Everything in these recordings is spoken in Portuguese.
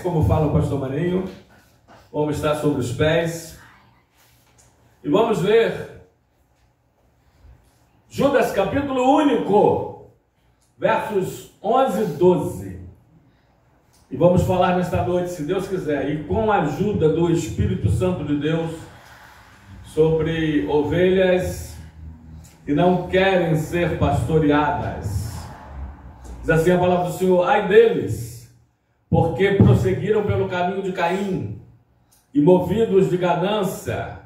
Como fala o pastor Marinho, vamos estar sobre os pés e vamos ler Judas, capítulo único, versos 11 e 12. E vamos falar nesta noite, se Deus quiser, e com a ajuda do Espírito Santo de Deus, sobre ovelhas que não querem ser pastoreadas. Diz assim a palavra do Senhor: ai deles, porque prosseguiram pelo caminho de Caim, e movidos de ganância,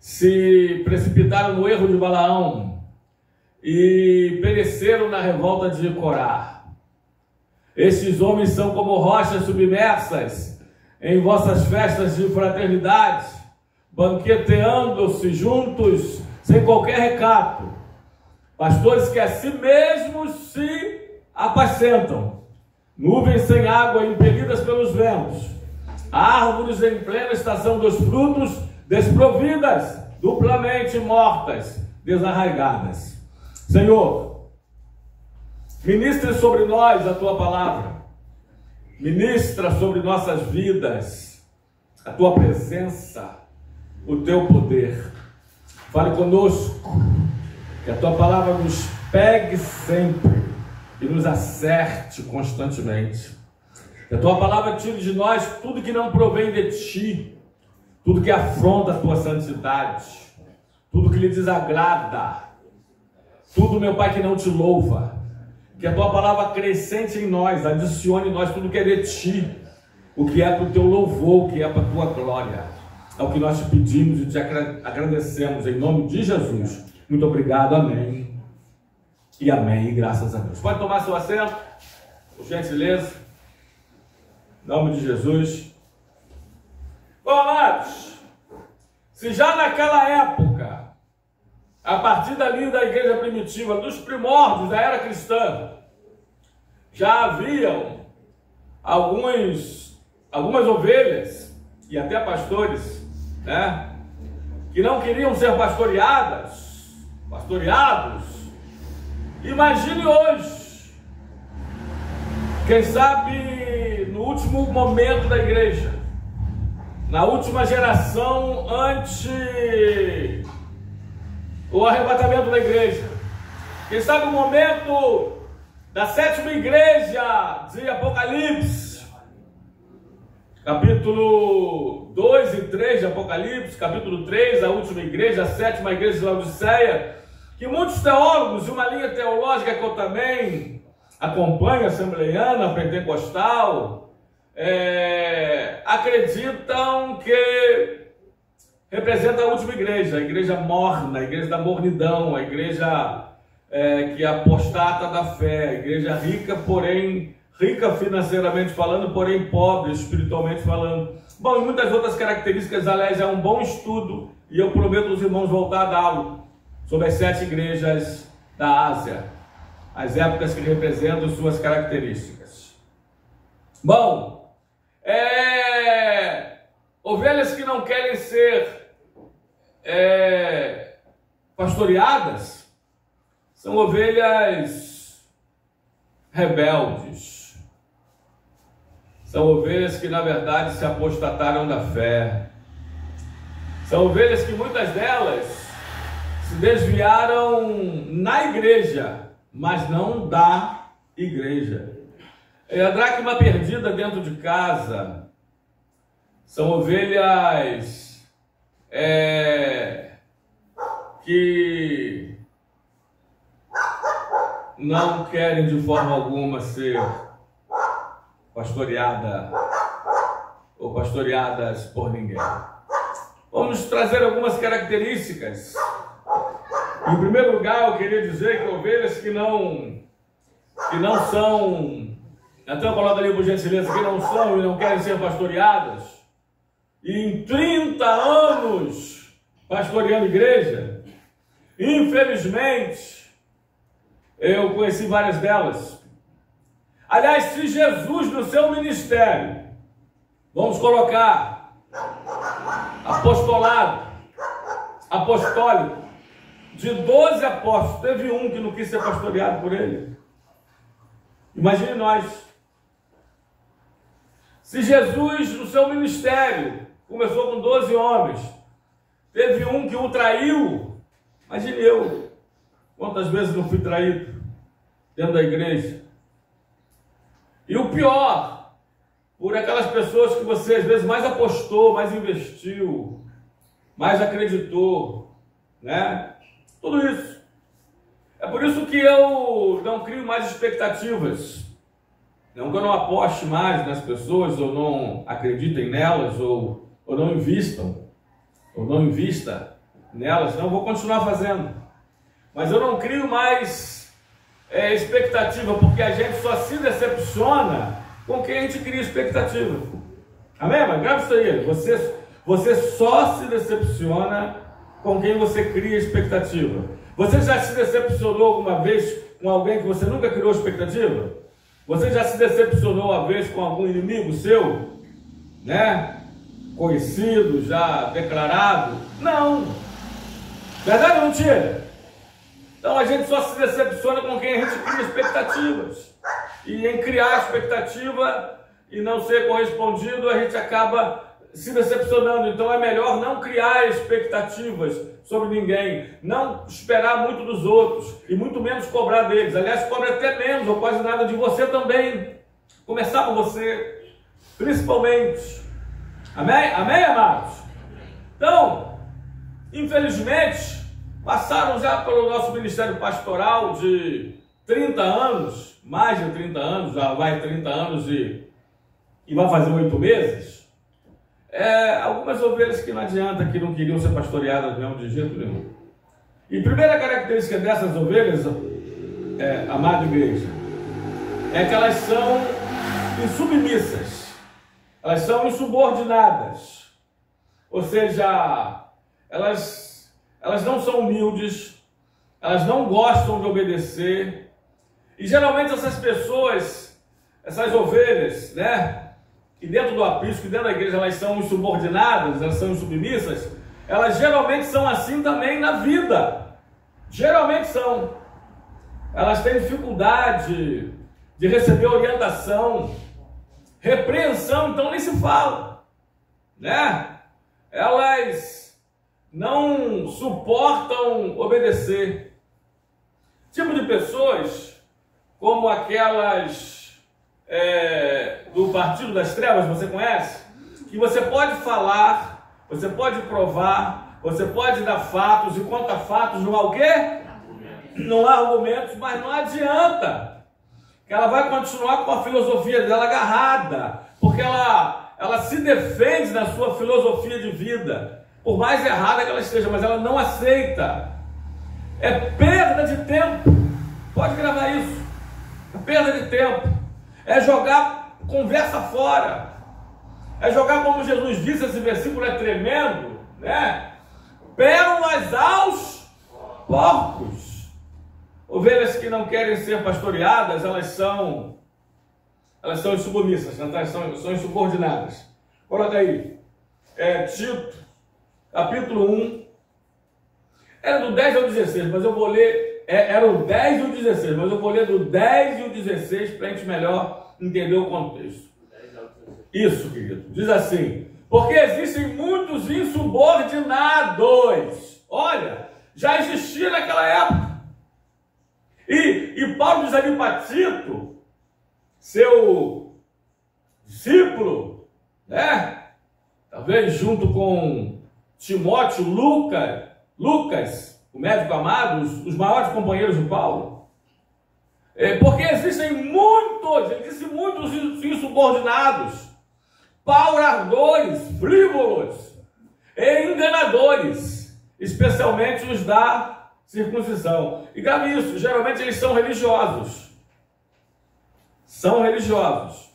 se precipitaram no erro de Balaão, e pereceram na revolta de Corá. Estes homens são como rochas submersas em vossas festas de fraternidade, banqueteando-se juntos sem qualquer recato, pastores que a si mesmos se apacentam, nuvens sem água impelidas pelos ventos, árvores em plena estação dos frutos, desprovidas, duplamente mortas, desarraigadas. Senhor, ministre sobre nós a Tua palavra, ministra sobre nossas vidas a Tua presença, o Teu poder. Fale conosco, que a Tua palavra nos pegue sempre e nos acerte constantemente. Que a Tua palavra tire de nós tudo que não provém de Ti, tudo que afronta a Tua santidade, tudo que lhe desagrada, tudo, meu Pai, que não Te louva. Que a Tua palavra acrescente em nós, adicione em nós tudo que é de Ti, o que é para o Teu louvor, o que é para a Tua glória. É o que nós Te pedimos e Te agradecemos em nome de Jesus. Muito obrigado, amém. E amém, e graças a Deus. Pode tomar seu assento, por gentileza, em nome de Jesus. Bom, amados, se já naquela época, a partir dali da igreja primitiva, dos primórdios da era cristã, já haviam algumas ovelhas, e até pastores, né, que não queriam ser pastoreados, imagine hoje, quem sabe no último momento da igreja, na última geração ante o arrebatamento da igreja, quem sabe o momento da sétima igreja de Apocalipse, capítulo 2 e 3 de Apocalipse, capítulo 3, a última igreja, a sétima igreja de Laodiceia, que muitos teólogos, e uma linha teológica que eu também acompanho, assembleiana, pentecostal, acreditam que representa a última igreja, a igreja morna, a igreja da mornidão, a igreja que é apostata da fé, a igreja rica, porém rica financeiramente falando, porém pobre espiritualmente falando. Bom, e muitas outras características. Aliás, é um bom estudo, e eu prometo aos irmãos voltar a dá-lo, sobre as 7 igrejas da Ásia, as épocas que representam suas características. Bom, ovelhas que não querem ser pastoreadas são ovelhas rebeldes, são ovelhas que na verdade se apostataram da fé, são ovelhas que muitas delas se desviaram na igreja, mas não da igreja. A dracma perdida dentro de casa são ovelhas que não querem de forma alguma ser pastoreada ou pastoreadas por ninguém. Vamos trazer algumas características. Em primeiro lugar, eu queria dizer que ovelhas que não são, até eu coloco ali por gentileza, que não são e não querem ser pastoreadas, e em 30 anos pastoreando igreja, infelizmente, eu conheci várias delas. Aliás, se Jesus no seu ministério, vamos colocar apostólico, de 12 apóstolos, teve um que não quis ser pastoreado por ele. Imagine nós. Se Jesus, no seu ministério, começou com 12 homens, teve um que o traiu, imagine eu, quantas vezes não fui traído dentro da igreja. E o pior, por aquelas pessoas que você às vezes mais apostou, mais investiu, mais acreditou, né? Tudo isso. É por isso que eu não crio mais expectativas. Não que eu não aposte mais nas pessoas, ou não acreditem nelas, ou não invistam, ou não invista nelas. Não, vou continuar fazendo. Mas eu não crio mais expectativa, porque a gente só se decepciona com quem a gente cria expectativa. Amém? Mas grave isso aí. Você só se decepciona com quem você cria expectativa. Você já se decepcionou alguma vez com alguém que você nunca criou expectativa? Você já se decepcionou uma vez com algum inimigo seu? Né? Conhecido, já declarado? Não. Verdade ou mentira? Então a gente só se decepciona com quem a gente cria expectativas. E em criar expectativa e não ser correspondido, a gente acaba se decepcionando. Então é melhor não criar expectativas sobre ninguém, não esperar muito dos outros e muito menos cobrar deles. Aliás, cobra até menos ou quase nada de você também. Começar com você, principalmente. Amém? Amém, amados? Então, infelizmente, passaram já pelo nosso ministério pastoral de 30 anos, mais de 30 anos, já vai 30 anos e vai fazer 8 meses. Algumas ovelhas que não adianta, que não queriam ser pastoreadas mesmo de jeito nenhum. E a primeira característica dessas ovelhas, amada igreja, é que elas são insubmissas, elas são insubordinadas, ou seja, elas não são humildes, elas não gostam de obedecer, e geralmente essas pessoas, essas ovelhas, né, que dentro do aprisco, que dentro da igreja elas são insubordinadas, elas são insubmissas, elas geralmente são assim também na vida. Geralmente são. Elas têm dificuldade de receber orientação, repreensão, então nem se fala, né? Elas não suportam obedecer. Tipo de pessoas como aquelas do Partido das Trevas, você conhece? Que você pode falar, você pode provar, você pode dar fatos, e quanto a fatos não há o quê? Não há argumentos, mas não adianta. Ela vai continuar com a filosofia dela agarrada, porque ela se defende na sua filosofia de vida, por mais errada que ela esteja, mas ela não aceita. É perda de tempo. Pode gravar isso. É perda de tempo. É jogar conversa fora. É jogar, como Jesus disse, esse versículo é tremendo, né? Pérolas aos porcos. Ovelhas que não querem ser pastoreadas, elas são insubmissas, são insubordinadas. Coloca aí. Tito, capítulo 1. Era do 10 ao 16, mas eu vou ler. Era o 10 e o 16, mas eu vou ler do 10 e o 16 para a gente melhor entender o contexto. Isso, querido. Diz assim: porque existem muitos insubordinados. Olha, já existia naquela época. E Paulo diz ali para Tito, seu discípulo, né? Talvez junto com Timóteo, Lucas, o médico amado, os maiores companheiros de Paulo. Porque existem muitos, ele disse muitos insubordinados, pauradores, frívolos e enganadores, especialmente os da circuncisão. E grave isso, geralmente eles são religiosos. São religiosos.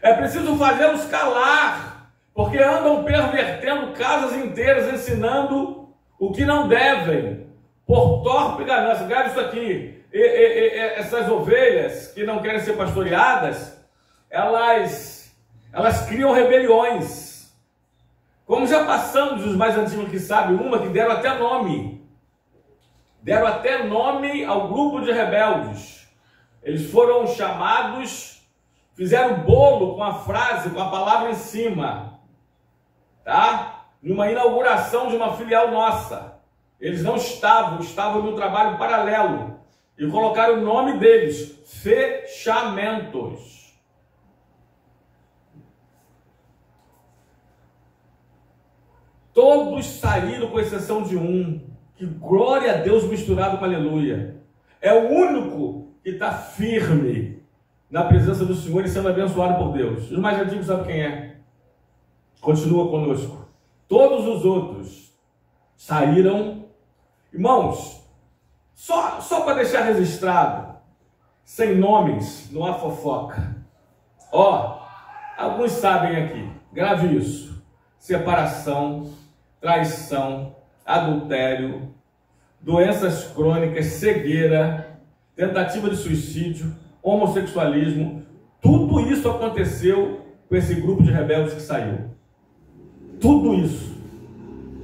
É preciso fazê-los calar, porque andam pervertendo casas inteiras, ensinando o que não devem, por torpe ganância. Grave isso aqui. Essas ovelhas que não querem ser pastoreadas, elas criam rebeliões. Como já passamos, os mais antigos que sabem, uma que deram até nome. Deram até nome ao grupo de rebeldes. Eles foram chamados fizeram bolo com a frase, com a palavra em cima, tá? Numa inauguração de uma filial nossa. Eles não estavam num trabalho paralelo. E colocaram o nome deles, Fechamentos. Todos saíram com exceção de um. Que glória a Deus misturado com aleluia. É o único que está firme na presença do Senhor e sendo abençoado por Deus. Os mais antigos sabem quem é. Continua conosco. Todos os outros saíram. Irmãos, só para deixar registrado, sem nomes, não há fofoca. Alguns sabem aqui, grave isso. Separação, traição, adultério, doenças crônicas, cegueira, tentativa de suicídio, homossexualismo, tudo isso aconteceu com esse grupo de rebeldes que saiu. Tudo isso.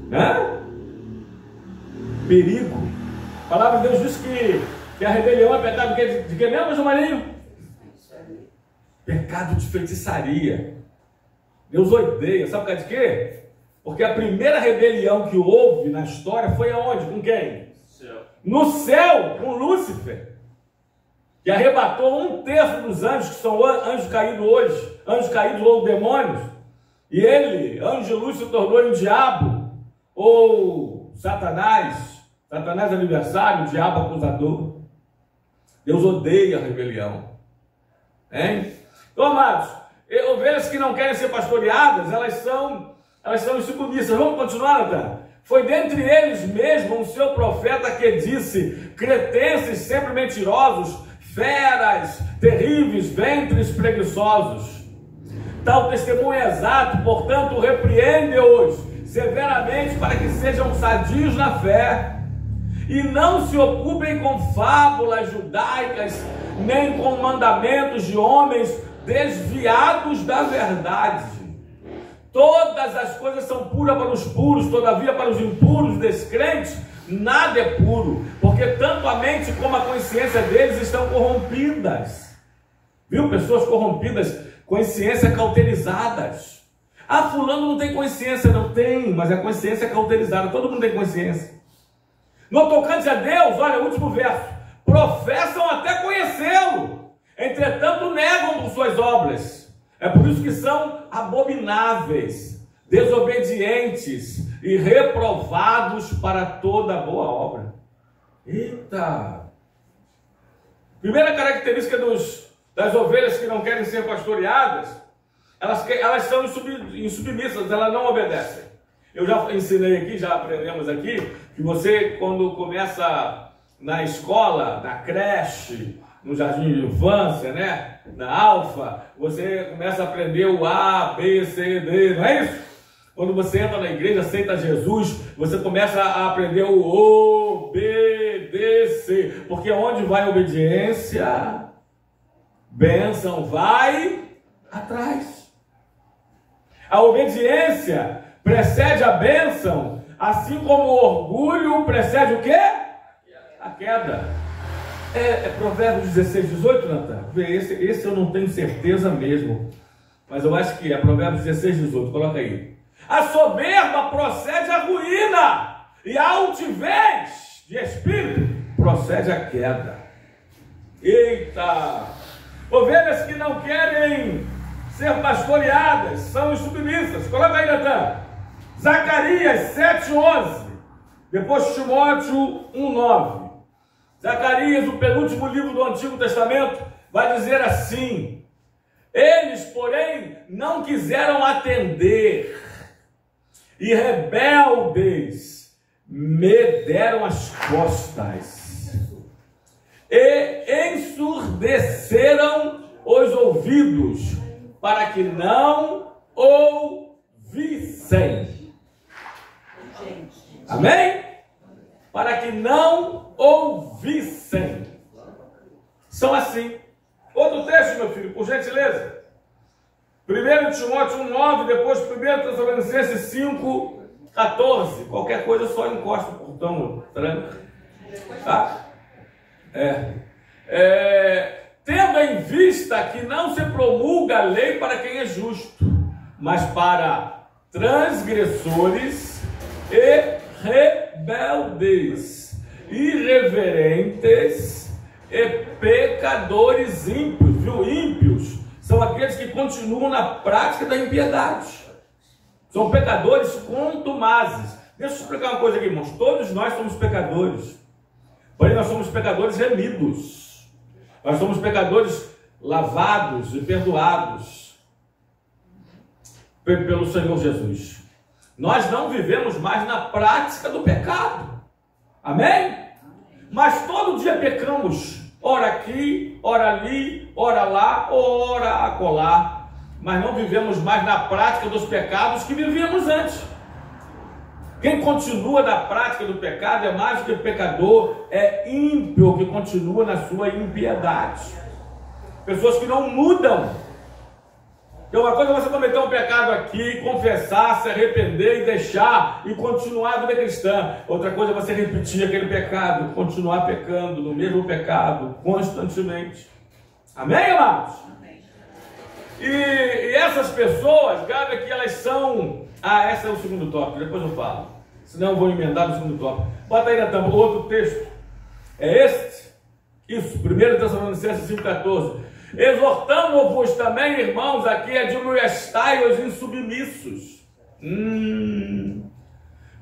Né? Perigo. A palavra de Deus diz que a rebelião é pecado de que mesmo, João Marinho? Pecado de feitiçaria. Deus odeia. Sabe por causa de quê? Porque a primeira rebelião que houve na história foi aonde? Com quem? No céu, com Lúcifer. Que arrebatou 1/3 dos anjos, que são anjos caídos hoje. Anjos caídos ou demônios. E ele, anjo de luz, se tornou em diabo. Ou Satanás. Satanás aniversário, o diabo acusador. Deus odeia a rebelião. Hein? Então, amados, ovelhas que não querem ser pastoreadas, elas são insubmissas. Vamos continuar, Natan? Foi dentre eles mesmo o seu profeta que disse: cretenses sempre mentirosos, feras, terríveis, ventres preguiçosos. Tal testemunho é exato, portanto, repreende-os severamente para que sejam sadios na fé e não se ocupem com fábulas judaicas, nem com mandamentos de homens desviados da verdade. Todas as coisas são puras para os puros, todavia para os impuros, descrentes, nada é puro, porque tanto a mente como a consciência deles estão corrompidas. Viu? Pessoas corrompidas, consciência cauterizadas. Fulano não tem consciência. Não tem, mas a consciência é cauterizada. Todo mundo tem consciência. No tocante a Deus, olha o último verso: professam até conhecê-lo, entretanto negam por suas obras. É por isso que são abomináveis, desobedientes e reprovados para toda boa obra. Eita! Primeira característica das ovelhas que não querem ser pastoreadas, elas são insubmissas, elas não obedecem. Eu já ensinei aqui, já aprendemos aqui, que você, quando começa na escola, na creche, no jardim de infância, né? Na alfa, você começa a aprender o A, B, C, D, não é isso? Quando você entra na igreja, aceita Jesus, você começa a aprender o O, B, D, C, porque onde vai a obediência, bênção vai atrás. A obediência precede a bênção, assim como o orgulho precede o quê? A queda. É Provérbios 16, 18, Natan? Esse eu não tenho certeza mesmo, mas eu acho que é Provérbios 16, 18, coloca aí. A soberba procede à ruína, e a altivez de espírito procede à queda. Eita! Ovelhas que não querem ser pastoreadas são insubmissas. Coloca aí, Natan. Zacarias 7:11. Depois Timóteo 1:9. Zacarias, o penúltimo livro do Antigo Testamento, vai dizer assim: eles, porém, não quiseram atender, e rebeldes me deram as costas, e ensurdeceram os ouvidos, para que não ouvissem. Amém? Para que não ouvissem. São assim. Outro texto, meu filho, por gentileza. 1 Timóteo 1:9, depois 1 Tessalonicenses 5:14. Qualquer coisa só encosta, portão, tranca. Tá? tendo em vista que não se promulga a lei para quem é justo, mas para transgressores e rebeldes, irreverentes e pecadores ímpios, viu? Ímpios são aqueles que continuam na prática da impiedade. São pecadores contumazes. Deixa eu explicar uma coisa aqui, irmãos. Todos nós somos pecadores. Porém, nós somos pecadores remidos. Nós somos pecadores lavados e perdoados pelo Senhor Jesus. Nós não vivemos mais na prática do pecado. Amém? Mas todo dia pecamos. Ora aqui, ora ali, ora lá, ora acolá. Mas não vivemos mais na prática dos pecados que vivíamos antes. Quem continua na prática do pecado é mais do que pecador, é ímpio que continua na sua impiedade. Pessoas que não mudam. Então, uma coisa é você cometer um pecado aqui, confessar, se arrepender e deixar e continuar a vida cristã. Outra coisa é você repetir aquele pecado, continuar pecando no mesmo pecado constantemente. Amém, amados? Amém. E essas pessoas, cada que elas são... Ah, esse é o segundo tópico, depois eu falo. Senão eu vou emendar no segundo tópico. Bota aí na tampa, outro texto. É este? Isso, 1 Tessalonicenses 5,14. Exortando-vos também, irmãos, aqui admoestai os insubmissos.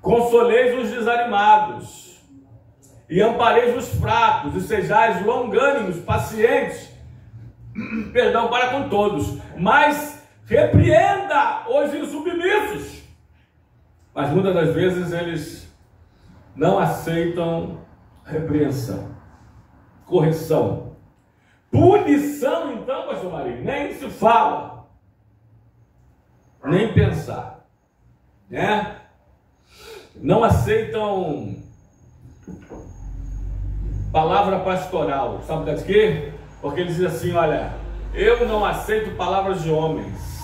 Consoleis os desanimados. E ampareis os fracos. E sejais longânimos, pacientes. Perdão, para com todos. Mas repreenda os insubmissos. Mas muitas das vezes eles não aceitam repreensão, correção. Punição, então, pastor Marinho, nem se fala, nem pensar, né? Não aceitam palavra pastoral, sabe de quê? Porque eles dizem assim, olha, eu não aceito palavras de homens.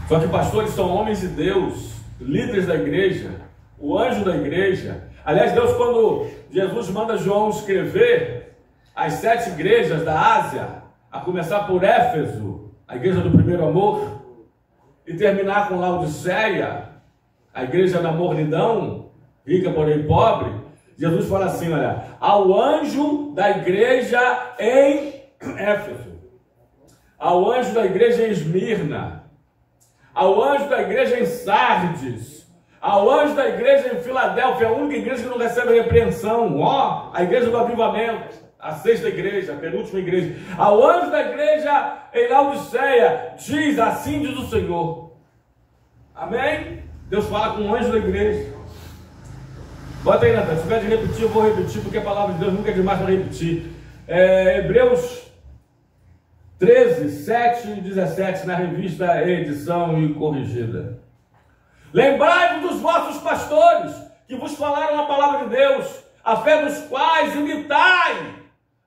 Só que pastores são homens de Deus, líderes da igreja, o anjo da igreja. Aliás, Deus, quando Jesus manda João escrever as 7 igrejas da Ásia, a começar por Éfeso, a igreja do primeiro amor, e terminar com Laodiceia, a igreja da mornidão, rica porém pobre, Jesus fala assim, olha, ao anjo da igreja em Éfeso, ao anjo da igreja em Esmirna, ao anjo da igreja em Sardes, ao anjo da igreja em Filadélfia, a única igreja que não recebe repreensão, ó, a igreja do avivamento, a 6ª igreja, a penúltima igreja, ao anjo da igreja em Laodiceia, diz, assim diz o Senhor. Amém? Deus fala com o anjo da igreja. Bota aí, Natan, se tiver de repetir, eu vou repetir, porque a palavra de Deus nunca é demais para repetir. Hebreus 13, 7 e 17, na revista Edição e Corrigida. Lembrai-vos dos vossos pastores, que vos falaram a palavra de Deus, a fé dos quais imitai,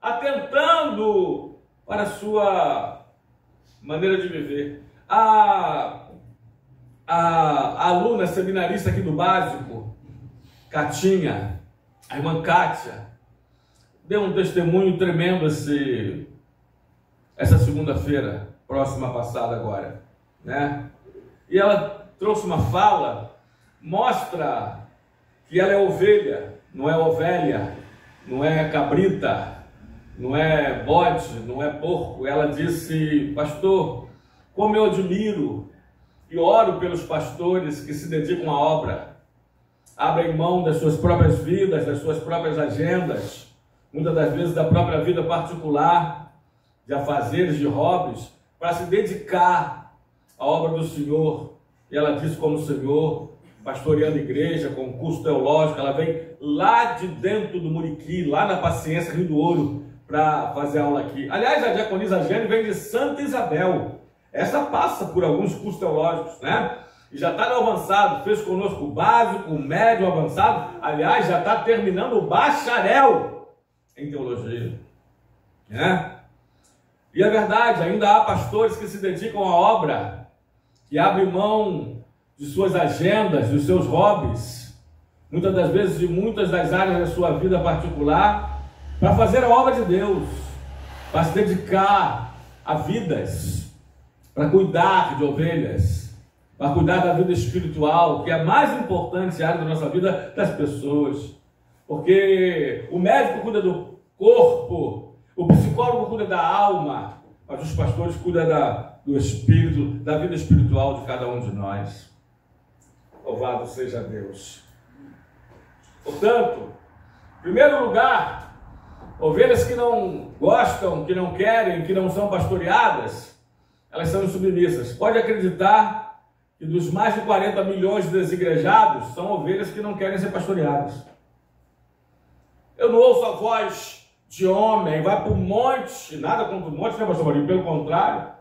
atentando para a sua maneira de viver. A aluna seminarista aqui do básico, Catinha, a irmã Kátia, deu um testemunho tremendo essa segunda-feira, próxima passada agora, né? E ela trouxe uma fala, mostra que ela é ovelha, não é ovelha, não é cabrita, não é bode, não é porco. Ela disse, pastor, como eu admiro e oro pelos pastores que se dedicam à obra, abrem mão das suas próprias vidas, das suas próprias agendas, muitas das vezes da própria vida particular, de afazeres, de hobbies, para se dedicar à obra do Senhor. E ela disse como o Senhor, pastoreando igreja, com curso teológico, ela vem lá de dentro do Muriqui, lá na Paciência, Rio do Ouro, para fazer aula aqui. Aliás, a diaconisa Jane vem de Santa Isabel. Essa passa por alguns cursos teológicos, né? E já está no avançado, fez conosco o básico, o médio, o avançado. Aliás, já está terminando o bacharel em teologia, né? E é verdade, ainda há pastores que se dedicam à obra, que abrem mão de suas agendas, dos seus hobbies, muitas das vezes de muitas das áreas da sua vida particular, para fazer a obra de Deus. para se dedicar a vidas, para cuidar de ovelhas, para cuidar da vida espiritual, que é a mais importante área da nossa vida, das pessoas. Porque o médico cuida do corpo, o psicólogo cuida da alma, mas os pastores cuidam do espírito, da vida espiritual de cada um de nós. Louvado seja Deus. Portanto, em primeiro lugar, ovelhas que não gostam, que não querem, que não são pastoreadas, elas são insubmissas. Pode acreditar que dos mais de 40 milhões de desigrejados, são ovelhas que não querem ser pastoreadas. Eu não ouço a voz de homem, vai para o monte, nada contra o monte, né, pastor Marinho? Pelo contrário,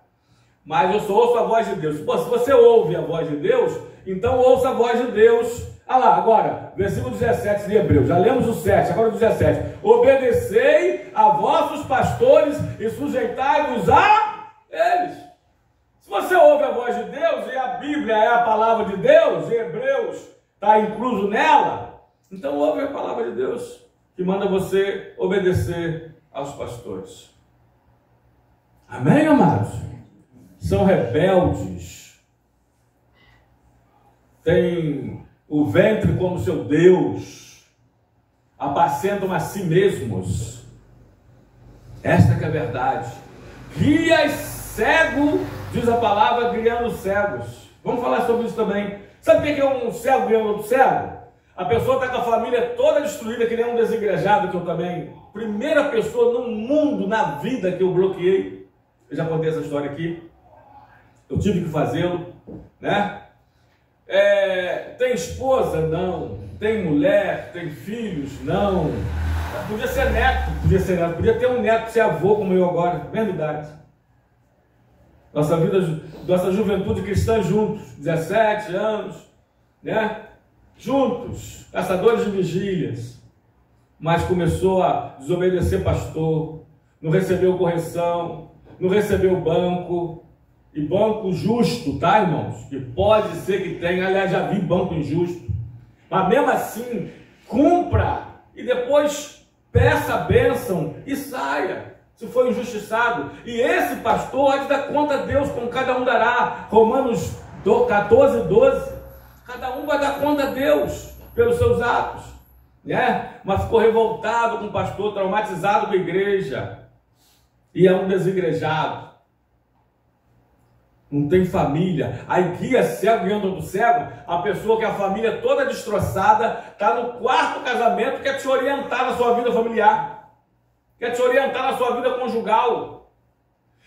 mas eu só ouço a voz de Deus. Pô, se você ouve a voz de Deus, então ouça a voz de Deus. Ah lá, agora, versículo 17 de Hebreus, já lemos o 7, agora o 17. Obedecei a vossos pastores e sujeitai-vos a eles. Se você ouve a voz de Deus, e a Bíblia é a palavra de Deus, e Hebreus está incluso nela, então ouve a palavra de Deus, que manda você obedecer aos pastores. Amém, amados? São rebeldes, têm o ventre como seu Deus, apacentam a si mesmos. Esta que é a verdade. Guias cego, diz a palavra, criando cegos. Vamos falar sobre isso também. Sabe o que é um cego guiando outro cego? A pessoa está com a família toda destruída, que nem um desigrejado, que eu também. Primeira pessoa no mundo, na vida, que eu bloqueei. Eu já contei essa história aqui. Eu tive que fazê-lo, né? Tem esposa? Não. Tem mulher? Tem filhos? Não. Podia ser neto, podia ter um neto, ser avô como eu agora, mesma idade. Nossa vida, nossa juventude cristã juntos, 17 anos, né? Juntos, caçadores de vigílias. Mas começou a desobedecer pastor, não recebeu correção, não recebeu banco. E banco justo, tá, irmãos? Que pode ser que tenha, aliás, já vi banco injusto. Mas mesmo assim, cumpra e depois peça a bênção e saia, se for injustiçado. E esse pastor há de dar conta a Deus, como cada um dará. Romanos 14, 12. Cada um vai dar conta a Deus pelos seus atos, né? Mas ficou revoltado com o pastor, traumatizado com a igreja. E é um desigrejado. Não tem família. Aí guia cego, guiando do cego, a pessoa que a família toda destroçada, está no quarto casamento, quer te orientar na sua vida familiar, quer te orientar na sua vida conjugal.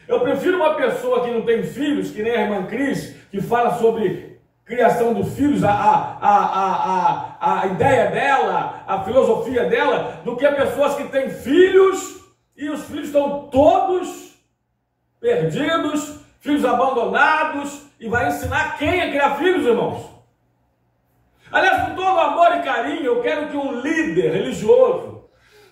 Eu prefiro uma pessoa que não tem filhos, que nem a irmã Cris, que fala sobre criação dos filhos, a ideia dela, a filosofia dela, do que pessoas que têm filhos e os filhos estão todos perdidos, filhos abandonados, e vai ensinar quem é criar filhos, irmãos. Aliás, com todo amor e carinho, eu quero que um líder religioso,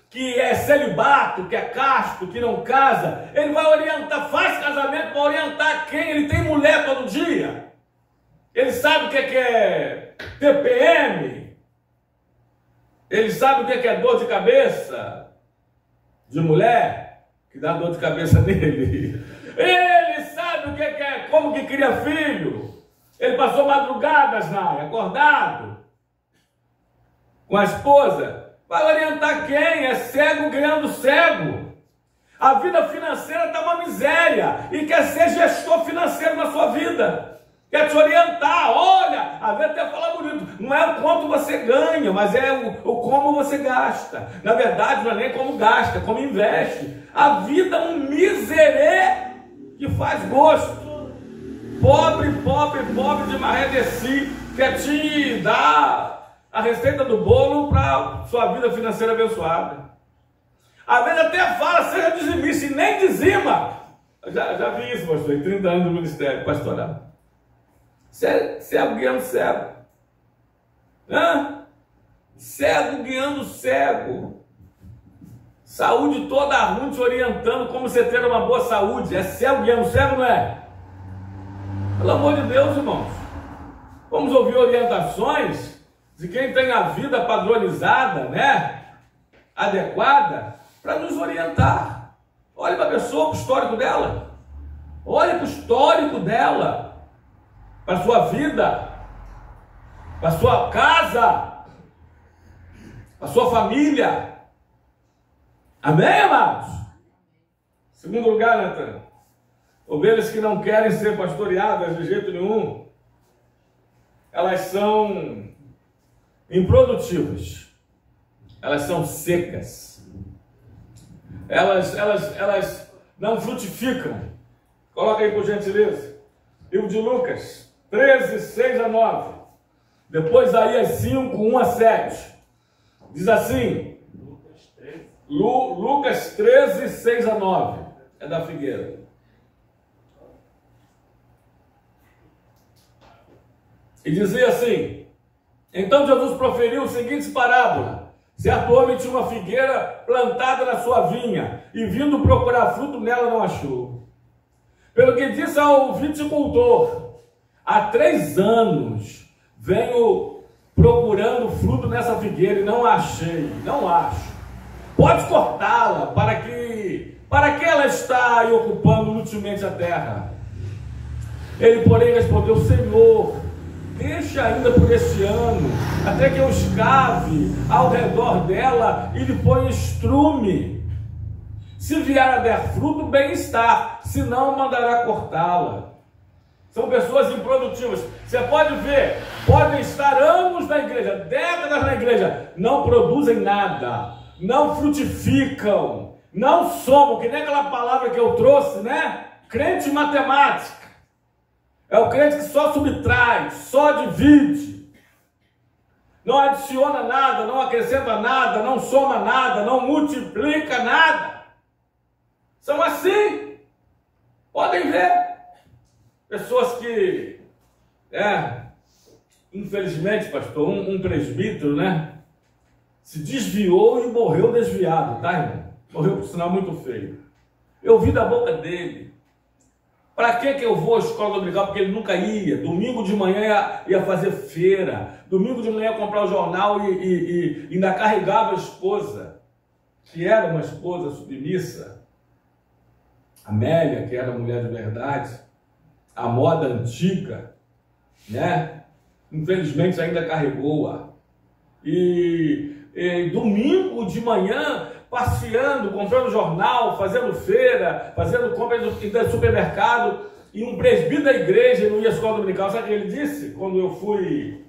que é celibato, que é casto, que não casa, ele vai orientar, faz casamento para orientar quem? Ele tem mulher todo dia. Ele sabe o que é TPM. Ele sabe o que é dor de cabeça de mulher, que dá dor de cabeça nele. Ele sabe o que é, como que cria filho. Ele passou madrugadas, acordado, com a esposa. Vai orientar quem? É cego criando cego. A vida financeira está uma miséria e quer ser gestor financeiro na sua vida. Quer te orientar. Olha, a vezes até fala bonito. Não é o quanto você ganha, mas é o como você gasta. Na verdade, não é nem como gasta, como investe. A vida é um miserê que faz gosto. Pobre de marredeci, quer te dar a receita do bolo para sua vida financeira abençoada. Às vezes até fala, seja dizimista, e nem dizima. Já vi isso, pastor, em 30 anos do ministério pastoral. Cego guiando cego. Cego guiando cego. Saúde toda ruim, te orientando como você ter uma boa saúde. É cego guiando cego, não é? Pelo amor de Deus, irmãos. Vamos ouvir orientações de quem tem a vida padronizada, né? Adequada, para nos orientar. Olhe para a pessoa, para o histórico dela. Olhe para o histórico dela, para a sua vida, para a sua casa, para a sua família. Amém, amados? Segundo lugar, Natan, ovelhas que não querem ser pastoreadas de jeito nenhum, elas são improdutivas, elas são secas, elas não frutificam. Coloca aí por gentileza, livro de Lucas 13, 6 a 9, depois Isaías 5, 1 a 7, diz assim, Lucas 13, 6 a 9, é da figueira. E dizia assim, então Jesus proferiu o seguinte parábola, certo homem tinha uma figueira plantada na sua vinha, e vindo procurar fruto nela não achou. Pelo que disse ao viticultor, há 3 anos venho procurando fruto nessa figueira e não achei, não acho. Pode cortá-la, para que ela está aí ocupando inutilmente a terra? Ele, porém, respondeu, Senhor, deixa ainda por este ano, até que eu escave ao redor dela e lhe ponha estrume. Se vier a dar fruto, bem está, se não, mandará cortá-la. São pessoas improdutivas. Você pode ver, podem estar anos na igreja, décadas na igreja, não produzem nada, não frutificam, não somam, que nem aquela palavra que eu trouxe, né? Crente matemática. É o crente que só subtrai, só divide, não adiciona nada, não acrescenta nada, não soma nada, não multiplica nada. São assim. Podem ver. Pessoas que, infelizmente, pastor, um presbítero, né, se desviou e morreu desviado, tá, irmão? Morreu por sinal muito feio. Eu ouvi da boca dele. Para que eu vou à escola dominical? Porque ele nunca ia. Domingo de manhã ia fazer feira. Domingo de manhã ia comprar o jornal e ainda carregava a esposa, que era uma esposa submissa. Amélia, que era mulher de verdade. A moda antiga, né? Infelizmente ainda carregou-a. E domingo de manhã, passeando, comprando jornal, fazendo feira, fazendo compra do supermercado, e um presbítero da igreja não ia à escola dominical. Sabe o que ele disse? Quando eu fui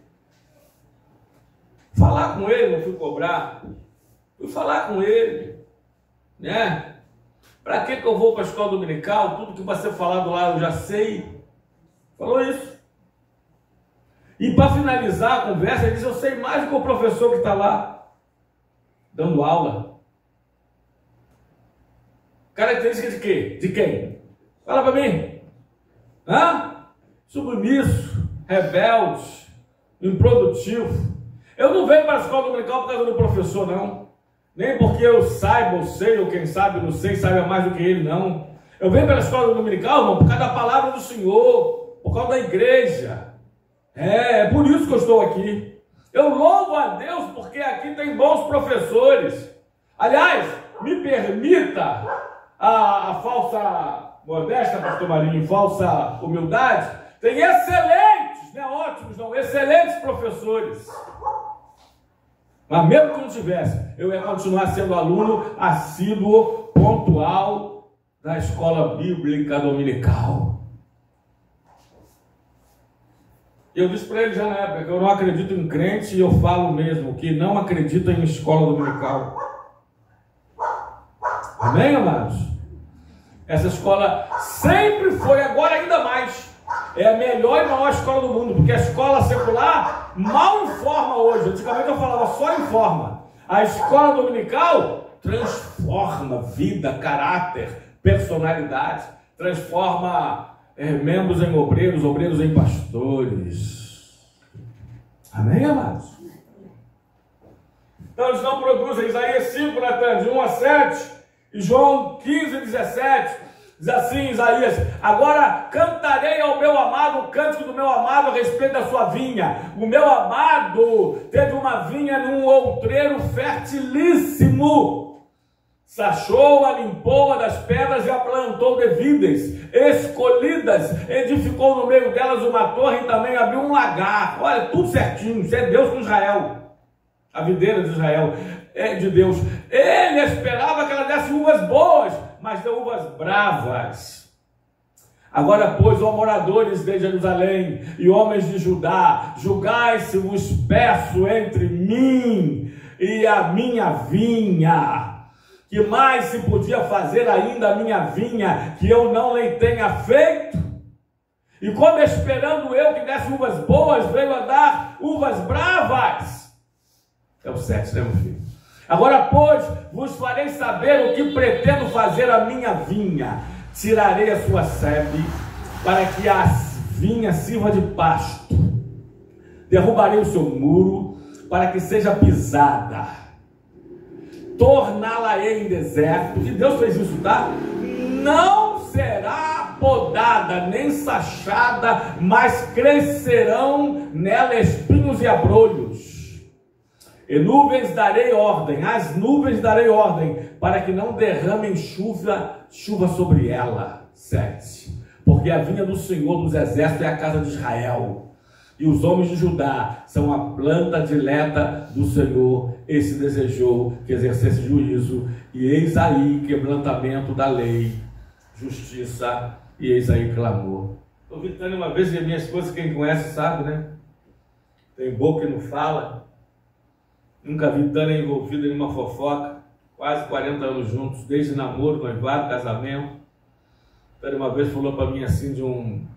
falar com ele, não fui cobrar, fui falar com ele, né? Para que eu vou para a escola dominical? Tudo que vai ser falado lá eu já sei. Falou isso. E para finalizar a conversa, ele disse, eu sei mais do que o professor que está lá, dando aula. Característica de quê? De quem? Fala para mim. Submisso, rebelde, improdutivo. Eu não venho para a escola dominical por causa do professor, não. Nem porque eu saiba, ou sei, ou quem sabe, não sei, saiba mais do que ele, não. Eu venho para a escola dominical, irmão, por causa da palavra do Senhor, por causa da igreja. É por isso que eu estou aqui. Eu louvo a Deus porque aqui tem bons professores. Aliás, me permita a falsa modéstia, pastor Marinho, falsa humildade. Tem excelentes, não é ótimos, não, excelentes professores. Mas mesmo que não tivesse, eu ia continuar sendo aluno assíduo, pontual da escola bíblica dominical. Eu disse para ele já na época que eu não acredito em crente, e eu falo mesmo que não acredito em escola dominical. Amém, amados? Essa escola sempre foi, agora ainda mais, é a melhor e maior escola do mundo, porque a escola secular mal informa hoje. Antigamente eu falava só informa. A escola dominical transforma vida, caráter, personalidade, transforma membros em obreiros, obreiros em pastores. Amém, amados? Então eles não produzem. Isaías 5, Natan, de 1 a 7, e João 15, 17, diz assim, Isaías, agora cantarei ao meu amado o cântico do meu amado a respeito da sua vinha. O meu amado teve uma vinha num outreiro fertilíssimo, Sachou-a, limpou-a das pedras e a plantou de vides escolhidas, edificou no meio delas uma torre e também abriu um lagar. Olha, tudo certinho, isso é Deus com Israel. A videira de Israel é de Deus. Ele esperava que ela desse uvas boas, mas deu uvas bravas. Agora, pois, ó moradores de Jerusalém e homens de Judá, julgai-se-vos peço entre mim e a minha vinha. Que mais se podia fazer ainda a minha vinha, que eu não lhe tenha feito? E como esperando eu que desse uvas boas, veio a dar uvas bravas. É o 7, né, meu filho? Agora, pois, vos farei saber o que pretendo fazer a minha vinha. Tirarei a sua sebe, para que a vinha sirva de pasto. Derrubarei o seu muro, para que seja pisada. Torná-la-ei em deserto. E Deus fez isso, tá? Não será podada, nem sachada, mas crescerão nela espinhos e abrolhos. E nuvens darei ordem, às nuvens darei ordem, para que não derramem chuva sobre ela. 7. Porque a vinha do Senhor dos Exércitos é a casa de Israel, e os homens de Judá são a planta dileta do Senhor. Esse desejou que exercesse juízo, e eis aí quebrantamento da lei, justiça, e eis aí clamor. Estou gritando uma vez, e as minhas coisas, quem conhece sabe, né? Tem boca e não fala. Nunca vi Tânia envolvida em uma fofoca, quase 40 anos juntos, desde namoro, noivado, casamento. Tânia uma vez falou para mim assim de um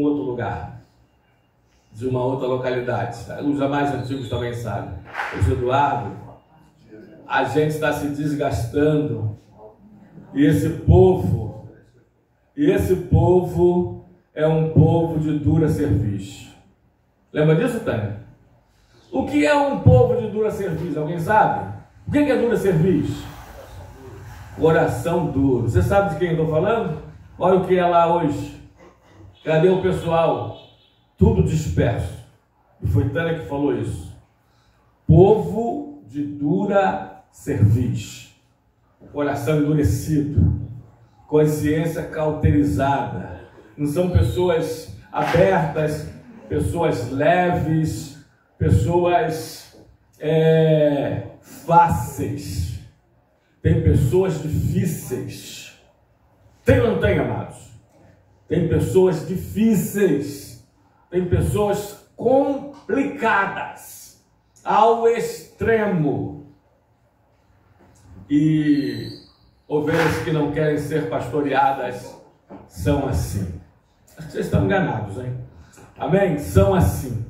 outro lugar, de uma outra localidade. Os mais antigos também sabem. O Eduardo, a gente está se desgastando, e esse povo é um povo de dura serviço. Lembra disso, Tânia? O que é um povo de dura serviço? Alguém sabe? O que é dura serviço? Coração duro. Você sabe de quem eu estou falando? Olha o que é lá hoje. Cadê o pessoal? Tudo disperso. E foi Tânia que falou isso. Povo de dura serviço. Coração endurecido. Consciência cauterizada. Não são pessoas abertas, pessoas leves, pessoas fáceis. Tem pessoas difíceis. Tem ou não tem, amados? Tem pessoas difíceis. Tem pessoas complicadas ao extremo. E ovelhas que não querem ser pastoreadas são assim. Acho que vocês estão enganados, hein? Amém? São assim.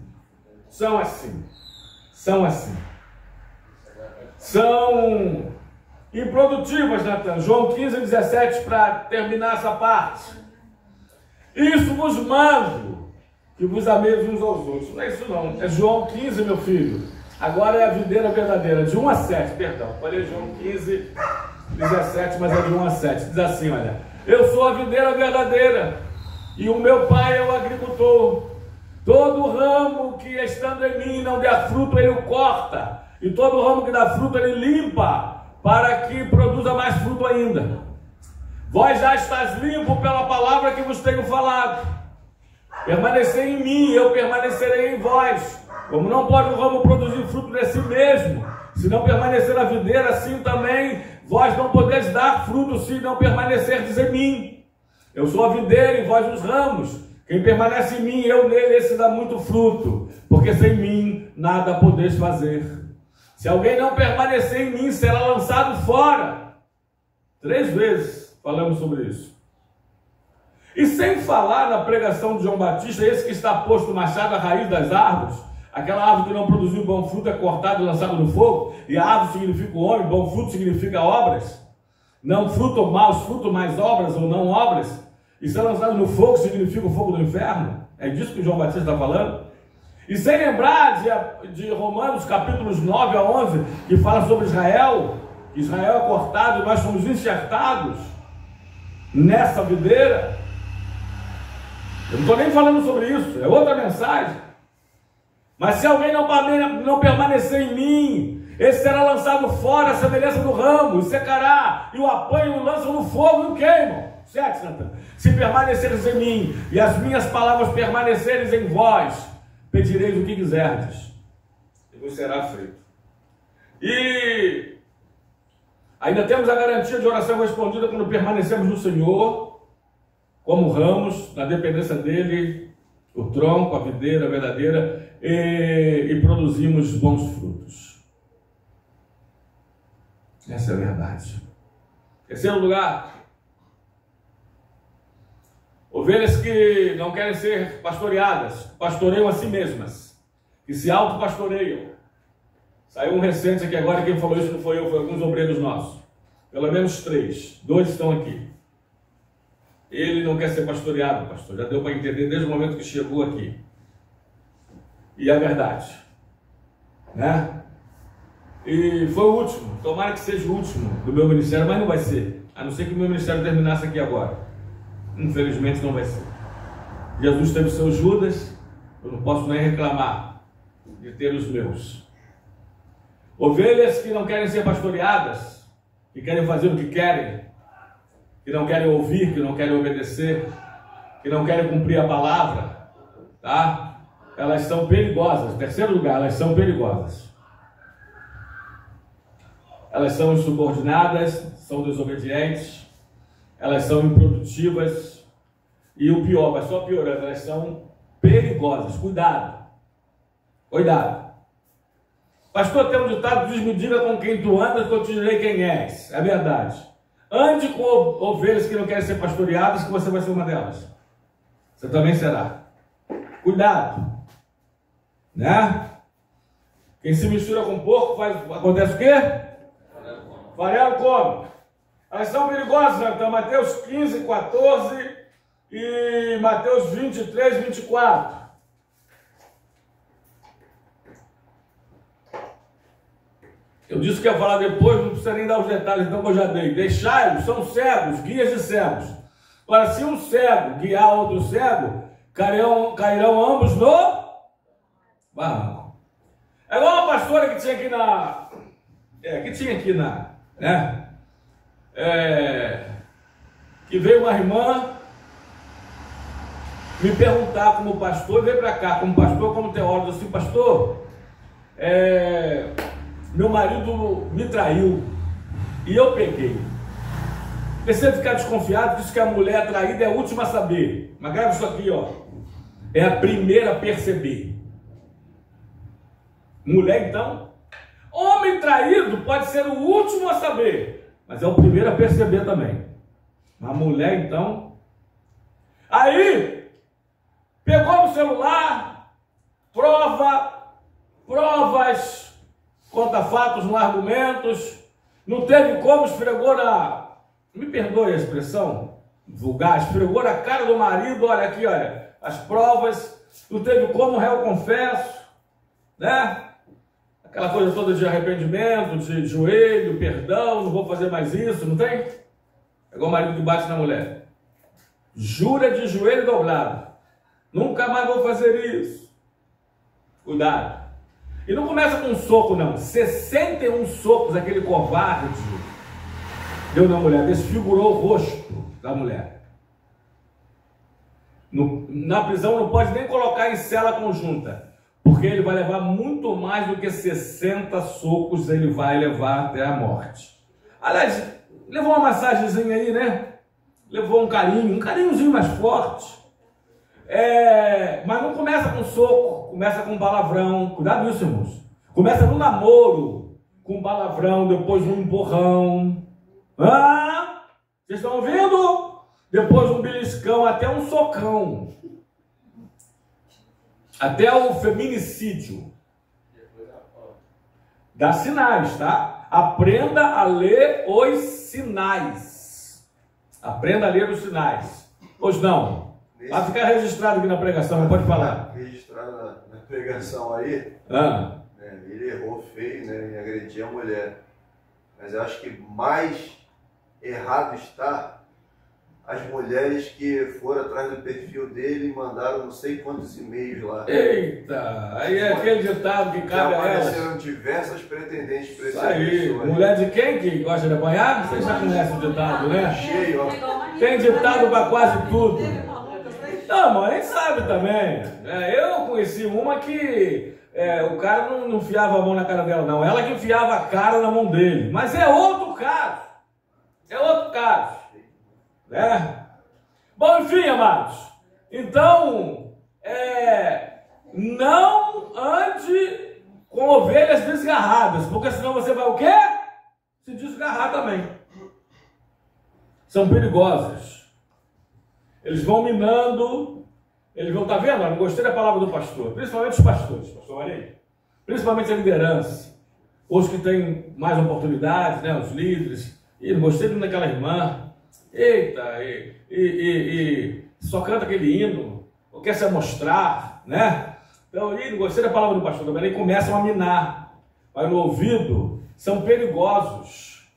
São assim. São assim. São improdutivas, Natan. João 15, 17, para terminar essa parte. Isso vos mando, que vos ameis uns aos outros. Não é isso não. É João 15, meu filho. Agora é a videira verdadeira. De 1 a 7, perdão. Falei João 15, 17, mas é de 1 a 7. Diz assim, olha. Eu sou a videira verdadeira, e o meu pai é o agricultor. Todo ramo que estando em mim não der fruto, ele o corta. E todo ramo que dá fruto, ele limpa, para que produza mais fruto ainda. Vós já estáis limpos pela palavra que vos tenho falado. Permanecei em mim, eu permanecerei em vós. Como não pode o ramo produzir fruto de si mesmo, se não permanecer na videira, assim também vós não podeis dar fruto se não permanecerdes em mim. Eu sou a videira e vós os ramos. Quem permanece em mim, eu nele, esse dá muito fruto, porque sem mim nada podeis fazer. Se alguém não permanecer em mim, será lançado fora. 3 vezes falamos sobre isso. E sem falar na pregação de João Batista, esse que está posto o machado à raiz das árvores, aquela árvore que não produziu bom fruto é cortada e lançada no fogo, e a árvore significa o homem, bom fruto significa obras, não fruto ou maus frutos, mas obras ou não obras. E ser lançado no fogo significa o fogo do inferno. É disso que João Batista está falando. E sem lembrar de Romanos capítulos 9 a 11, que fala sobre Israel. Israel é cortado e nós somos enxertados nessa videira. Eu não estou nem falando sobre isso, é outra mensagem. Mas se alguém não permanecer em mim, Esse será lançado fora, a semelhança do ramo, e secará, e o apanham, o lançam no fogo e o queimam. 7, Santana. Se permaneceres em mim, e as minhas palavras permanecerem em vós, pedireis o que quiserdes, e vos será feito. E ainda temos a garantia de oração respondida quando permanecemos no Senhor, como ramos, na dependência dele, o tronco, a videira verdadeira, e produzimos bons frutos. Essa é a verdade. Terceiro lugar, ovelhas que não querem ser pastoreadas, pastoreiam a si mesmas, que se autopastoreiam. Saiu um recente aqui agora, quem falou isso não foi eu, foi alguns obreiros nossos. Pelo menos 3, 2 estão aqui. Ele não quer ser pastoreado, pastor, já deu para entender desde o momento que chegou aqui. E é verdade, né? E foi o último, tomara que seja o último do meu ministério, mas não vai ser, a não ser que o meu ministério terminasse aqui agora. Infelizmente não vai ser. Jesus teve seus Judas, eu não posso nem reclamar de ter os meus. Ovelhas que não querem ser pastoreadas, que querem fazer o que querem, que não querem ouvir, que não querem obedecer, que não querem cumprir a palavra, tá? Elas são perigosas. Terceiro lugar, elas são perigosas. Elas são insubordinadas, são desobedientes, elas são improdutivas e o pior, vai só piorando, elas são perigosas. Cuidado, cuidado. Pastor, tem um ditado, diz, me diga com quem tu andas, que eu te direi quem és. É verdade. Ande com ovelhas que não querem ser pastoreadas, que você vai ser uma delas. Você também será. Cuidado, né? Quem se mistura com porco, acontece o quê? Farelo come. Elas são perigosas, então Mateus 15, 14 e Mateus 23, 24. Eu disse que ia falar depois, não precisa nem dar os detalhes, então eu já dei. Deixai-os, são cegos, guias de cegos. Agora, se um cego guiar outro cego, cairão ambos no barranco. É igual uma pastora que tinha aqui né? Que veio uma irmã me perguntar como pastor, veio para cá como pastor, como teólogo, assim, pastor, meu marido me traiu e eu peguei. Comecei a ficar desconfiado, disse que a mulher traída é a última a saber. Mas grava isso aqui, ó. É a primeira a perceber. Mulher, então, homem traído pode ser o último a saber, mas é o primeiro a perceber também. A mulher, então, aí pegou no celular, provas, conta fatos, não argumentos, não teve como, esfregou me perdoe a expressão vulgar, esfregou na cara do marido, olha aqui, olha, as provas, não teve como, réu confesso, né? Aquela coisa toda de arrependimento, de joelho, perdão, não vou fazer mais isso, não tem? É igual o marido que bate na mulher. Jura de joelho dobrado. Nunca mais vou fazer isso. Cuidado. E não começa com um soco, não. 61 socos, aquele covarde deu na mulher, desfigurou o rosto da mulher. Na prisão não pode nem colocar em cela conjunta, porque ele vai levar muito mais do que 60 socos, ele vai levar até a morte. Aliás, levou uma massagenzinha aí, né? Levou um carinhozinho mais forte. Mas não começa com soco, começa com palavrão. Cuidado disso, irmãos. Começa no namoro, com palavrão, depois um empurrão. Vocês estão ouvindo? Depois um beliscão, até um socão. Até o feminicídio. Dá sinais, tá? Aprenda a ler os sinais. Aprenda a ler os sinais. Pois não. Vai ficar registrado aqui na pregação, mas pode falar. Registrado na pregação aí. Ele errou feio, né? Em agredir a mulher. Mas eu acho que mais errado está as mulheres que foram atrás do perfil dele e mandaram não sei quantos e-mails lá. Eita, aí é aquele ditado que cabe a elas. Apareceram diversas pretendentes para esse aí. Mulher de quem que gosta de apanhar? Vocês já conhecem o ditado, né? Cheio, ó. Tem ditado para quase tudo. Não, mas a gente sabe também. Eu conheci uma que o cara não enfiava a mão na cara dela, não. Ela que enfiava a cara na mão dele. Mas é outro caso. É outro caso. Né? Bom, enfim, amados. Então, não ande com ovelhas desgarradas, porque senão você vai o quê? Se desgarrar também. São perigosas. Eles vão minando, eles vão, tá vendo? Eu não gostei da palavra do pastor, principalmente os pastores, pastor, olha aí. Principalmente a liderança, os que têm mais oportunidades, né? Os líderes. E não gostei daquela irmã. Eita, só canta aquele hino, ou quer se amostrar, né? Então, não gostei da palavra do pastor, também aí começam a minar, vai no ouvido, são perigosos.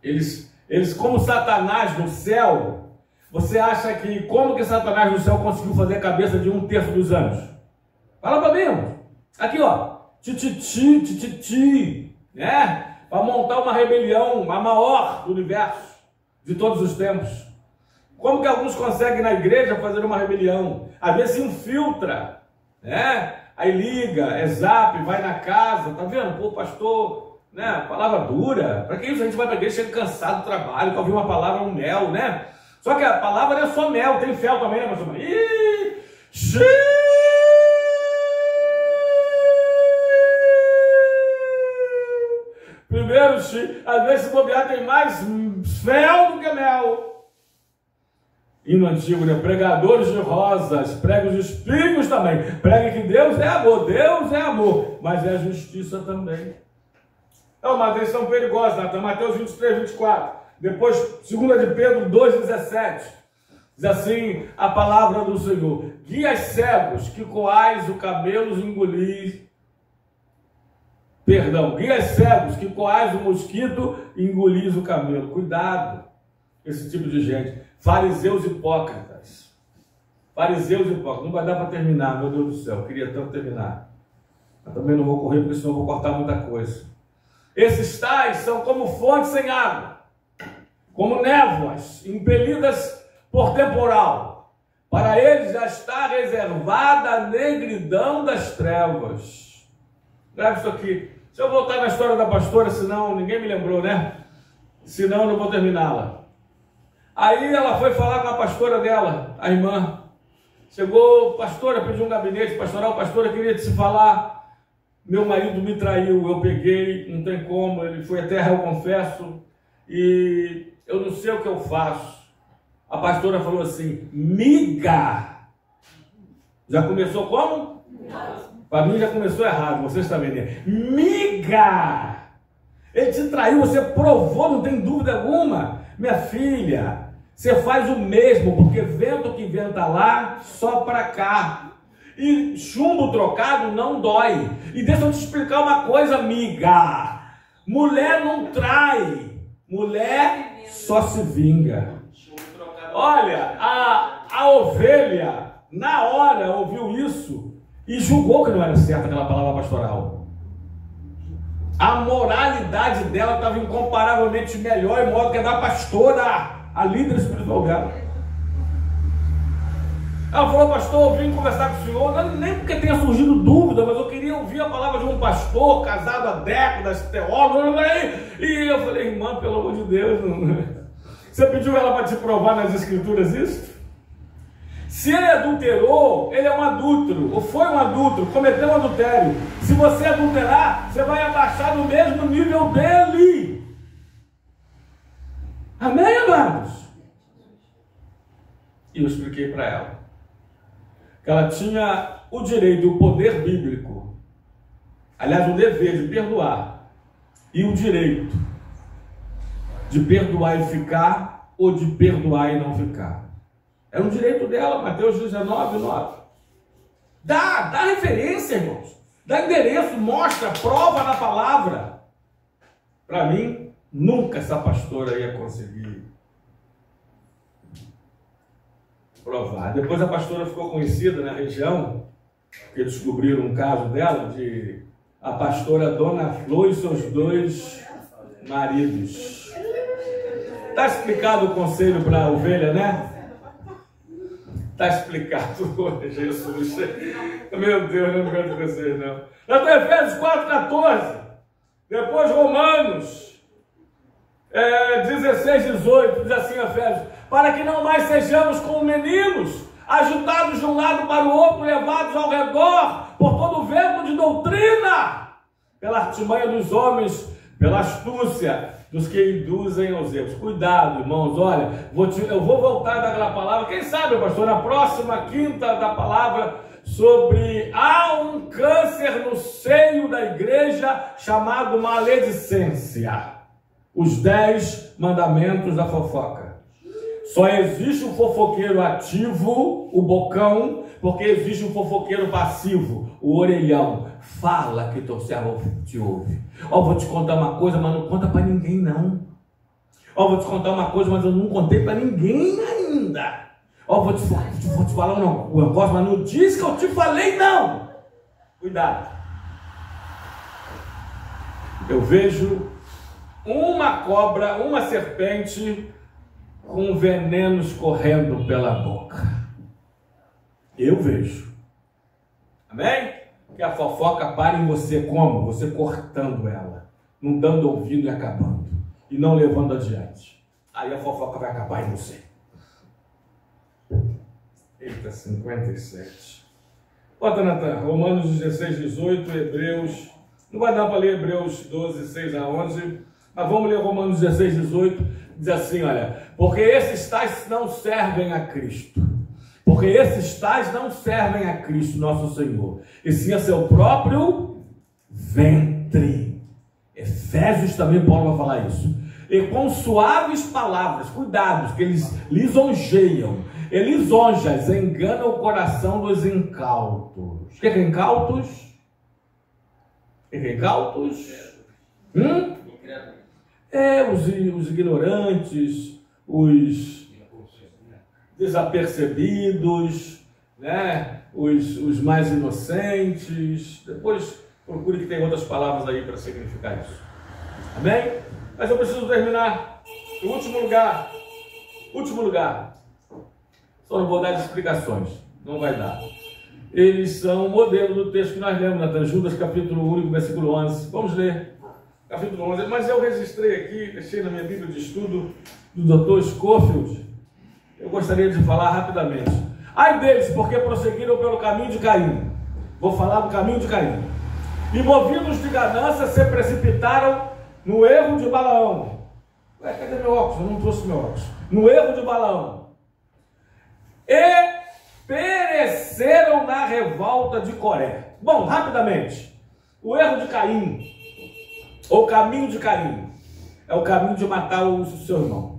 Eles, como Satanás no céu, você acha que, como que Satanás no céu conseguiu fazer a cabeça de 1/3 dos anjos? Fala para mim, aqui ó, tititi, né? Para montar uma rebelião, a maior do universo, de todos os tempos. Como que alguns conseguem na igreja fazer uma rebelião? Às vezes se infiltra, né? Aí liga, zap, vai na casa, tá vendo? Pô, pastor, né? Palavra dura. Para que isso? A gente vai para a igreja chega cansado do trabalho, para ouvir uma palavra, um mel, né? Só que a palavra não é só mel, tem fel também, né, pastor? Primeiro, às vezes se bobear tem mais fel do que mel. Hino antigo, né? Pregadores de rosas, pregos de espinhos também. Pregue que Deus é amor, mas é justiça também. Então, mas eles são perigosos, Natan. Mateus 23, 24. Depois, 2 de Pedro 2,17. Diz assim a palavra do Senhor: guias cegos que coais o camelos engolir. Guias cegos que coais o mosquito e engolis o camelo. Cuidado, esse tipo de gente. Fariseus hipócritas. Não vai dar para terminar, meu Deus do céu. Eu queria tanto terminar. Mas também não vou correr, porque senão eu vou cortar muita coisa. Esses tais são como fontes sem água, como névoas impelidas por temporal. Para eles já está reservada a negridão das trevas. Grave isso aqui. Se eu voltar na história da pastora, senão ninguém me lembrou, né? Senão eu não vou terminá-la. Aí ela foi falar com a pastora dela, a irmã. Chegou, pastora, pediu um gabinete pastoral, pastora, queria te falar. Meu marido me traiu, eu peguei, não tem como, ele foi até réu confesso, e eu não sei o que eu faço. A pastora falou assim: miga. Já começou como? Para mim já começou errado, vocês também, né? Miga! Ele te traiu, você provou, não tem dúvida alguma. Minha filha, você faz o mesmo, porque vento que venta lá, sopra cá. E chumbo trocado não dói. E deixa eu te explicar uma coisa, amiga. Mulher não trai, mulher só se vinga. Olha, a ovelha, na hora, ouviu isso e julgou que não era certa aquela palavra pastoral. A moralidade dela estava incomparavelmente melhor, em modo que a da pastora, a líder espiritual dela. Ela falou: pastor, eu vim conversar com o senhor, não, nem porque tenha surgido dúvida, mas eu queria ouvir a palavra de um pastor, casado há décadas, teólogo, e eu falei: irmã, pelo amor de Deus, você pediu ela para te provar nas escrituras isso? Se ele adulterou, ele é um adúltero, ou foi um adúltero, cometeu um adultério. Se você adulterar, você vai abaixar no mesmo nível dele. Amém, amados? E eu expliquei para ela que ela tinha o direito, o poder bíblico, aliás, o dever de perdoar, e o direito de perdoar e ficar, ou de perdoar e não ficar. É um direito dela, Mateus 19, 9. Dá referência, irmãos. Dá endereço, mostra, prova na palavra. Para mim, nunca essa pastora ia conseguir provar. Depois a pastora ficou conhecida na região, porque descobriram um caso dela, de a pastora Dona Flor e seus 2 maridos. Está explicado o conselho para a ovelha, né? Está explicado, Jesus. Meu Deus, não quero de vocês, não. Nós temos Efésios 4,14. Depois Romanos 16, 18. Diz assim, Efésios: para que não mais sejamos como meninos, agitados de um lado para o outro, levados ao redor por todo o vento de doutrina, pela artimanha dos homens, pela astúcia dos que induzem aos erros. Cuidado, irmãos, olha, eu vou voltar daquela palavra, quem sabe, pastor, na próxima quinta da palavra, sobre há um câncer no seio da igreja chamado maledicência. Os 10 mandamentos da fofoca. Só existe um fofoqueiro ativo, o bocão, porque existe um fofoqueiro passivo, o orelhão. Fala que teu servo te ouve. Ó, vou te contar uma coisa, mas não conta para ninguém, não. Ó, vou te contar uma coisa, mas eu não contei para ninguém ainda. Ó, vou te falar um negócio, mas não diz que eu te falei, não. Cuidado. Eu vejo uma cobra, uma serpente com veneno escorrendo pela boca. Eu vejo. Amém? Que a fofoca para em você como? Você cortando ela, não dando ouvido e acabando, e não levando adiante. Aí a fofoca vai acabar em você. Eita, 57. Bota, Natan, Romanos 16, 18, Hebreus. Não vai dar para ler Hebreus 12, 6 a 11, mas vamos ler Romanos 16, 18. Diz assim, olha: porque esses tais não servem a Cristo. Porque esses tais não servem a Cristo, nosso Senhor, e sim a seu próprio ventre. Efésios também, Paulo vai falar isso. E com suaves palavras, cuidados, que eles lisonjeiam, e lisonjas enganam o coração dos incautos. O que é incautos? O que é incautos? Os ignorantes, os desapercebidos, né? Os mais inocentes. Depois procure que tem outras palavras aí para significar isso. Amém? Mas eu preciso terminar. Em último lugar. Só não vou dar explicações, não vai dar. Eles são o modelo do texto que nós lemos, Natan, Judas capítulo 1, versículo 11. Vamos ler. Capítulo 11. Mas eu registrei aqui, deixei na minha Bíblia de estudo do Dr. Scofield. Eu gostaria de falar rapidamente. Ai deles, porque prosseguiram pelo caminho de Caim. Vou falar do caminho de Caim. E movidos de ganância, se precipitaram no erro de Balaão. Cadê meu óculos? Eu não trouxe meu óculos. No erro de Balaão. E pereceram na revolta de Coré. Bom, rapidamente. O erro de Caim, ou o caminho de Caim, é o caminho de matar o seu irmão.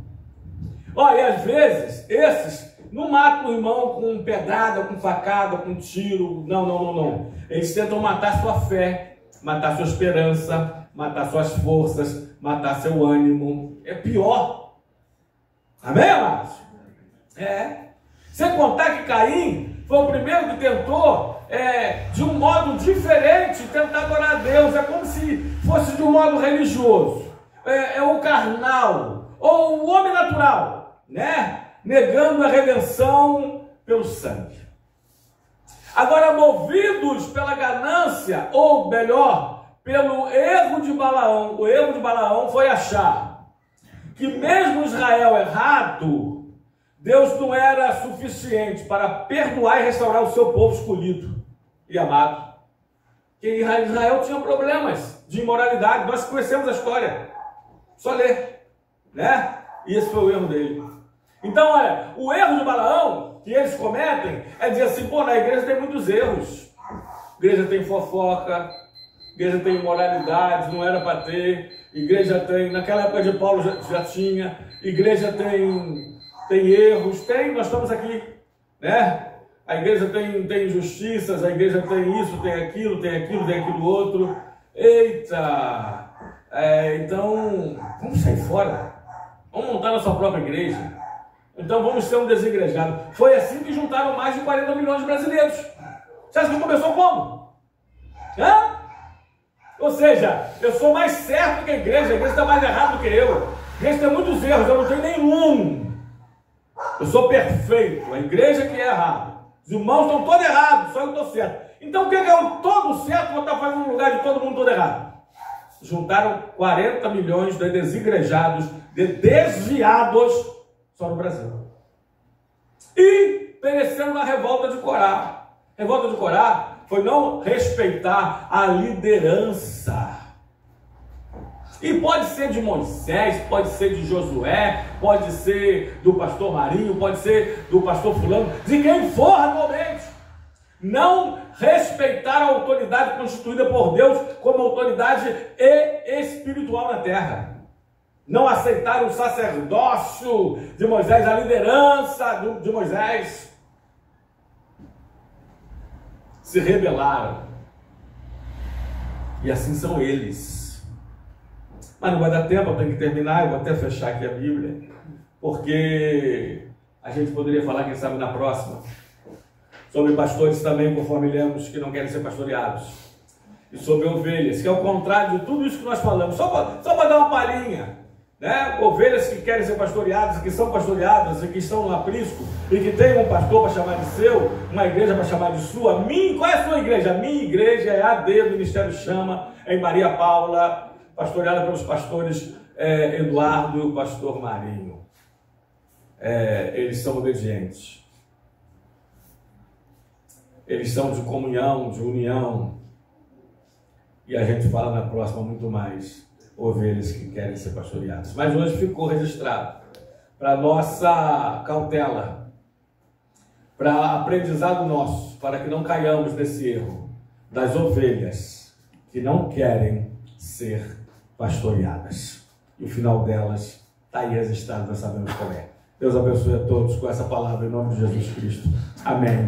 E às vezes, esses não matam o irmão com pedrada, com facada, com tiro. Não. Eles tentam matar sua fé, matar sua esperança, matar suas forças, matar seu ânimo. É pior. Amém, amados? Sem contar que Caim foi o primeiro que tentou, de um modo diferente, tentar adorar a Deus. É como se fosse de um modo religioso. O carnal, ou o homem natural. Né? Negando a redenção pelo sangue. Agora, movidos pela ganância, ou melhor, pelo erro de Balaão, o erro de Balaão foi achar que mesmo Israel errado, Deus não era suficiente para perdoar e restaurar o seu povo escolhido e amado. Que Israel tinha problemas de imoralidade, nós conhecemos a história, só ler, né? E esse foi o erro dele. Então, olha, o erro de Balaão que eles cometem é dizer assim: na igreja tem muitos erros. A igreja tem fofoca, a igreja tem imoralidade, não era para ter. Igreja tem, naquela época de Paulo já tinha. Igreja tem erros, nós estamos aqui, né? A igreja tem injustiças, a igreja tem isso, tem aquilo outro. Eita! Então, vamos sair fora. Vamos montar nossa própria igreja. Então vamos ser um desigrejado. Foi assim que juntaram mais de 40 milhões de brasileiros. Você acha que começou como? Hã? Ou seja, eu sou mais certo que a igreja está mais errado do que eu. A igreja tem muitos erros, eu não tenho nenhum. Eu sou perfeito, a igreja que é errada. Os irmãos estão todos errados, só eu estou certo. Então o que é eu todo certo vou estar fazendo no lugar de todo mundo todo errado? Juntaram 40 milhões de desigrejados, de desviados, só no Brasil. E pereceram na revolta de Corá. Revolta de Corá foi não respeitar a liderança. E pode ser de Moisés, pode ser de Josué, pode ser do pastor Marinho, pode ser do pastor fulano, de quem for atualmente. Não respeitar a autoridade constituída por Deus como autoridade espiritual na terra. Não aceitar o sacerdócio de Moisés, a liderança de Moisés. Se rebelaram. E assim são eles. Mas não vai dar tempo, eu tenho que terminar, eu vou até fechar aqui a Bíblia, porque a gente poderia falar, quem sabe, na próxima, sobre pastores também, conforme lemos, que não querem ser pastoreados, e sobre ovelhas, que é o contrário de tudo isso que nós falamos, só para dar uma palhinha, né? Ovelhas que querem ser pastoreadas, que são pastoreadas, e que estão no aprisco, e que tem um pastor para chamar de seu, uma igreja para chamar de sua. Qual é a sua igreja? A minha igreja é AD, do Ministério Chama, em Maria Paula, pastoreada pelos pastores Eduardo e o pastor Marinho. Eles são obedientes. Eles são de comunhão, de união. E a gente fala na próxima muito mais ovelhas que querem ser pastoreadas. Mas hoje ficou registrado para nossa cautela, para aprendizado nosso, para que não caiamos nesse erro das ovelhas que não querem ser pastoreadas. E o final delas está aí registrado, nós sabemos qual é. Deus abençoe a todos com essa palavra em nome de Jesus Cristo. Amém.